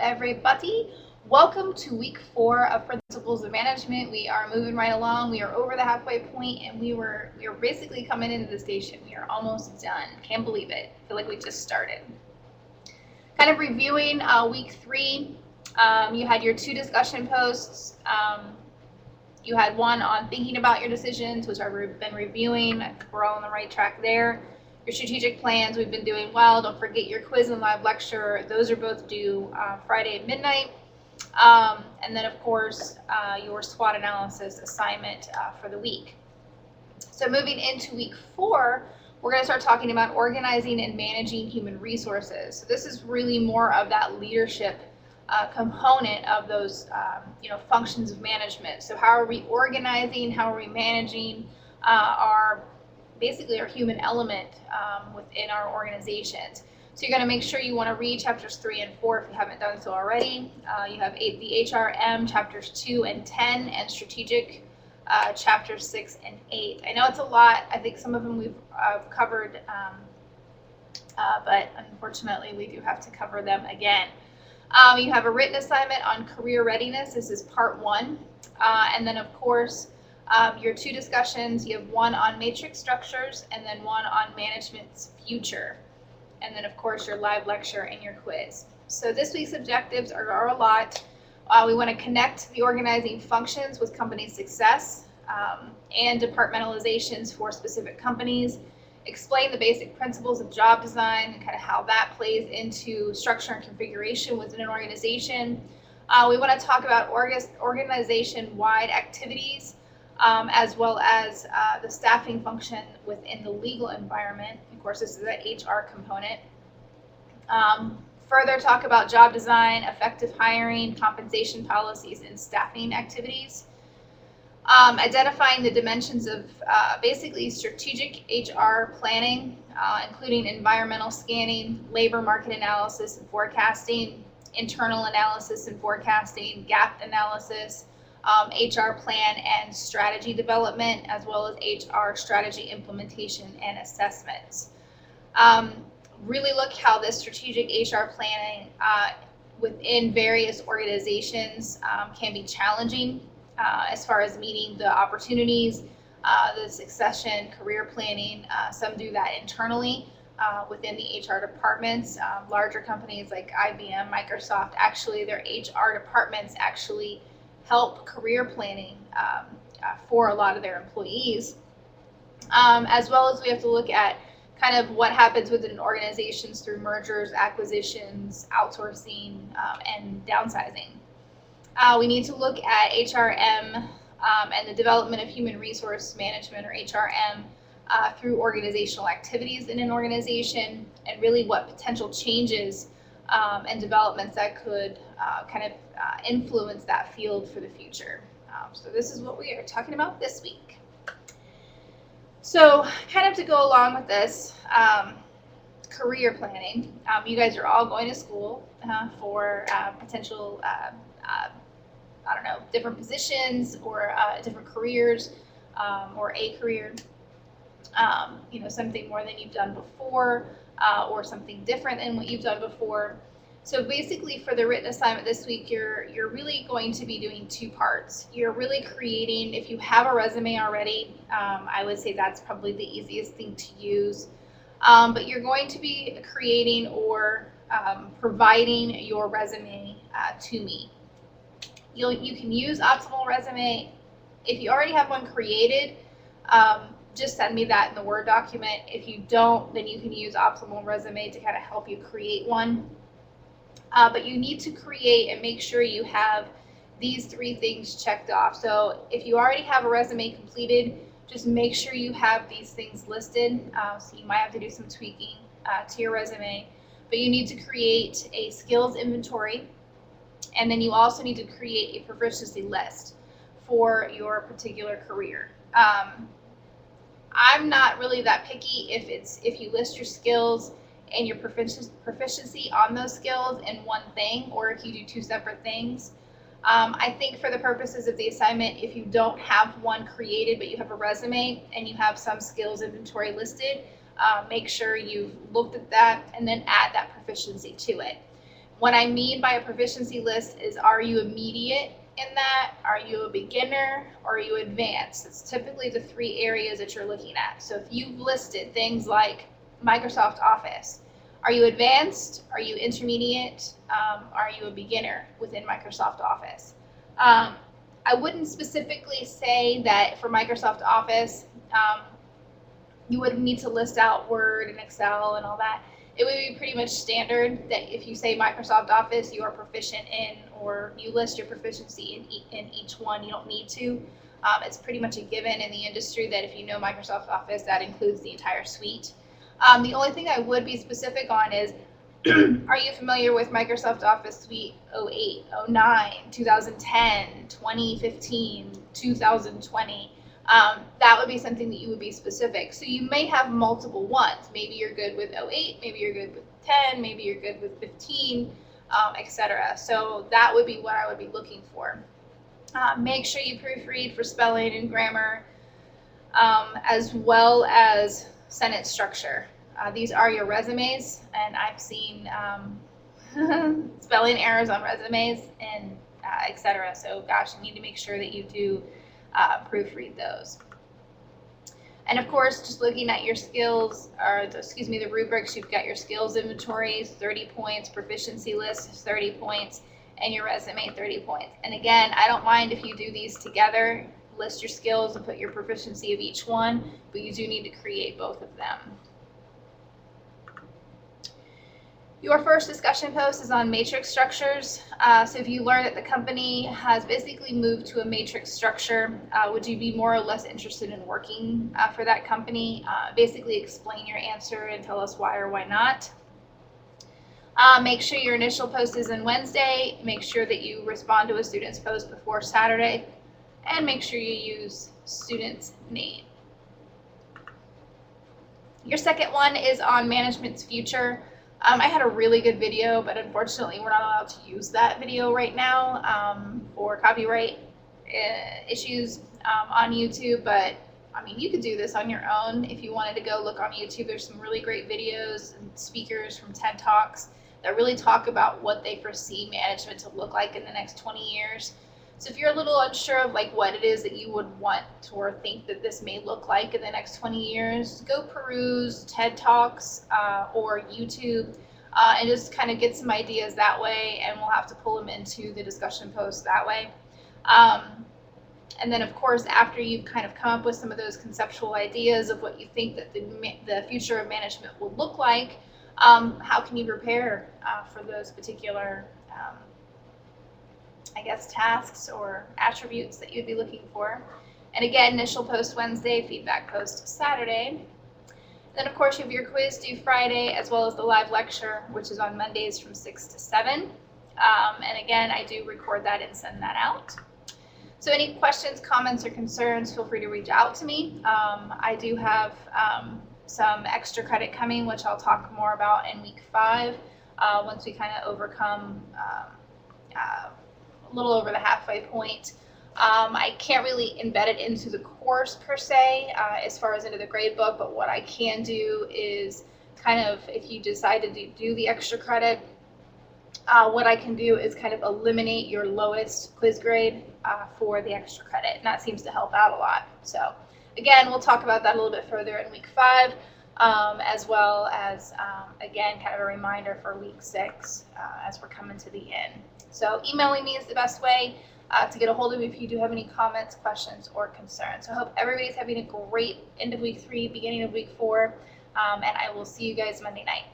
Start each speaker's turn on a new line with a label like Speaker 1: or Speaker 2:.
Speaker 1: everybody. Welcome to week 4 of Principles of Management. We are moving right along. We are over the halfway point, and we are basically coming into the station. We are almost done. Can't believe it. I feel like we just started. Kind of reviewing week 3. You had your 2 discussion posts. You had one on thinking about your decisions, which I've been reviewing. We're all on the right track there. Your strategic plans, we've been doing well. Don't forget your quiz and live lecture. Those are both due Friday at midnight. And then, of course, your SWOT analysis assignment for the week. So moving into week 4, we're going to start talking about organizing and managing human resources. So this is really more of that leadership component of those functions of management. So how are we organizing? How are we managing our human element within our organizations? So you're going to make sure you want to read chapters 3 and 4 if you haven't done so already. You have the HRM chapters 2 and 10 and strategic chapters 6 and 8. I know it's a lot. I think some of them we've covered, but unfortunately we do have to cover them again. You have a written assignment on career readiness. This is part 1. And then, of course, your 2 discussions. You have one on matrix structures and then one on management's future. And then, of course, your live lecture and your quiz. So this week's objectives are a lot. We want to connect the organizing functions with company success and departmentalizations for specific companies. Explain the basic principles of job design and kind of how that plays into structure and configuration within an organization. We want to talk about organization-wide activities as well as the staffing function within the legal environment. Of course, this is the HR component. Further talk about job design, effective hiring, compensation policies, and staffing activities. Identifying the dimensions of basically strategic HR planning, including environmental scanning, labor market analysis and forecasting, internal analysis and forecasting, gap analysis, HR plan and strategy development, as well as HR strategy implementation and assessments. Really look how this strategic HR planning within various organizations can be challenging as far as meeting the opportunities, the succession, career planning. Some do that internally within the HR departments. Larger companies like IBM, Microsoft, actually their HR departments actually help career planning for a lot of their employees. As well as we have to look at kind of what happens within organizations through mergers, acquisitions, outsourcing, and downsizing. We need to look at HRM and the development of human resource management, or HRM, through organizational activities in an organization, and really what potential changes and developments that could influence that field for the future. So this is what we are talking about this week. So kind of to go along with this, career planning, you guys are all going to school for potential different positions or different careers or a career, something more than you've done before or something different than what you've done before. So basically for the written assignment this week, you're really going to be doing 2 parts. You're really creating, if you have a resume already, I would say that's probably the easiest thing to use. But you're going to be creating or providing your resume to me. You can use Optimal Resume. If you already have one created, just send me that in the Word document. If you don't, then you can use Optimal Resume to kind of help you create one. But you need to create and make sure you have these 3 things checked off. So if you already have a resume completed, just make sure you have these things listed. So you might have to do some tweaking to your resume. But you need to create a skills inventory. And then you also need to create a proficiency list for your particular career. I'm not really that picky if you list your skills and your proficiency on those skills in one thing, or if you do 2 separate things. I think for the purposes of the assignment, if you don't have one created but you have a resume and you have some skills inventory listed, make sure you've looked at that and then add that proficiency to it. What I mean by a proficiency list is, are you immediate in that? Are you a beginner? Or are you advanced? It's typically the three areas that you're looking at. So if you've listed things like Microsoft Office, are you advanced? Are you intermediate? Are you a beginner within Microsoft Office? I wouldn't specifically say that for Microsoft Office, you would need to list out Word and Excel and all that. It would be pretty much standard that if you say Microsoft Office, you are proficient in, or you list your proficiency in each one. You don't need to. It's pretty much a given in the industry that if you know Microsoft Office, that includes the entire suite. The only thing I would be specific on is, are you familiar with Microsoft Office Suite 08, 09, 2010, 2015, 2020? That would be something that you would be specific. So you may have multiple ones. Maybe you're good with 08, maybe you're good with 10, maybe you're good with 15, etc. So that would be what I would be looking for. Make sure you proofread for spelling and grammar, as well as sentence structure. These are your resumes, and I've seen spelling errors on resumes and etc. So gosh, you need to make sure that you do proofread those. And of course, just looking at your skills, or the rubrics, you've got your skills inventories, 30 points, proficiency list, 30 points, and your resume, 30 points. And again, I don't mind if you do these together, list your skills and put your proficiency of each one, but you do need to create both of them. Your first discussion post is on matrix structures. So if you learn that the company has basically moved to a matrix structure, would you be more or less interested in working for that company? Basically explain your answer and tell us why or why not. Make sure your initial post is on Wednesday. Make sure that you respond to a student's post before Saturday. And make sure you use student's name. Your second one is on management's future. I had a really good video, but unfortunately we're not allowed to use that video right now for copyright issues on YouTube. But I mean, you could do this on your own if you wanted to go look on YouTube. There's some really great videos and speakers from TED Talks that really talk about what they foresee management to look like in the next 20 years. So if you're a little unsure of like what it is that you would want or think that this may look like in the next 20 years, go peruse TED Talks or YouTube and just kind of get some ideas that way, and we'll have to pull them into the discussion post that way. And then of course, after you've kind of come up with some of those conceptual ideas of what you think that the future of management will look like, how can you prepare for those particular I guess tasks or attributes that you'd be looking for. And again, initial post Wednesday, feedback post Saturday. Then of course you have your quiz due Friday, as well as the live lecture, which is on Mondays from 6 to 7. And again, I do record that and send that out. So any questions, comments, or concerns, feel free to reach out to me. I do have some extra credit coming, which I'll talk more about in week 5, once we kind of overcome a little over the halfway point. I can't really embed it into the course per se, as far as into the grade book, but what I can do is kind of, if you decide to do the extra credit, what I can do is kind of eliminate your lowest quiz grade for the extra credit, and that seems to help out a lot. So again, we'll talk about that a little bit further in week 5, as well as, again, kind of a reminder for week 6 as we're coming to the end. So emailing me is the best way to get a hold of me if you do have any comments, questions, or concerns. So I hope everybody's having a great end of week 3, beginning of week 4, and I will see you guys Monday night.